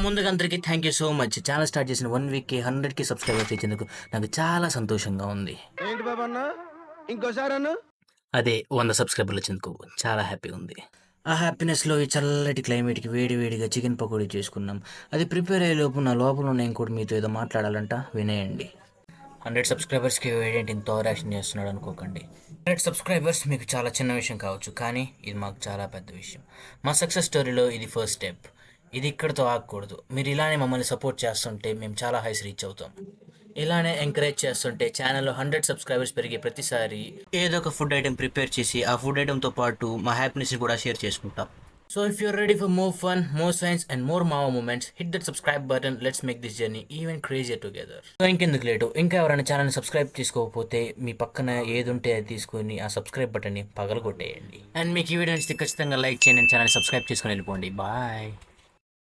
ముందుగా అందరికీ thank you so much. Channel start చేసిన 1 వీక్కి 100కి సబ్స్క్రైబర్స్ ఇచ్చేందుకు నాకు చాలా సంతోషంగా ఉంది. ఏంటి బాబు అన్న ఇంకోసారి అన్న అదే 100 సబ్స్క్రైబర్లు వచ్చినందుకు చాలా హ్యాపీగా ఉంది. ఆ హ్యాపీనెస్లో ఈ చల్లటి క్లైమేట్కి వేడి వేడిగా చికెన్ పకోడీ చేసుకున్నాం. అది ప్రిపేర్ అయ్యే లోపు నా లోపల ఉన్న ఇంకోటి మీతో ఏదో మాట్లాడాలంట, వినేయండి. 100 సబ్స్క్రైబర్స్కి వేడేంటి ఇంత ఓవర్ యాక్షన్ చేస్తున్నాడు అనుకోకండి. 100 సబ్స్క్రైబర్స్ మీకు చాలా చిన్న విషయం కావచ్చు, కానీ ఇది మాకు చాలా పెద్ద విషయం. మా సక్సెస్ స్టోరీలో ఇది ఫస్ట్ స్టెప్. ఇది ఇక్కడితో ఆగకూడదు. మీరు ఇలానే మమ్మల్ని సపోర్ట్ చేస్తుంటే మేము చాలా హైస్ రీచ్ అవుతాం. ఇలానే ఎంకరేజ్ చేస్తుంటే ఛానల్లో 100 సబ్స్క్రైబర్స్ పెరిగే ప్రతిసారి ఏదో ఒక ఫుడ్ ఐటెం ప్రిపేర్ చేసి ఆ ఫుడ్ ఐటెంతో పాటు మా హ్యాపీనెస్ని కూడా షేర్ చేసుకుంటాం. So if you're ready for more fun, more science and more మావా moments, hit that subscribe button. Let's make this journey even crazier together. So ఇంకెందుకు లేటు, ఇంకా ఎవరైనా ఛానల్ని సబ్స్క్రైబ్ చేసుకోకపోతే మీ పక్కన ఏది ఉంటే అది తీసుకొని ఆ సబ్స్క్రైబ్ బటన్ని పగలగొట్టేయండి. అండ్ మీకు ఈ వీడియో నచ్చితే ఖచ్చితంగా లైక్ చేయండి, ఛానల్ సబ్స్క్రైబ్ చేసుకొని వెళ్ళిపోండి. బాయ్.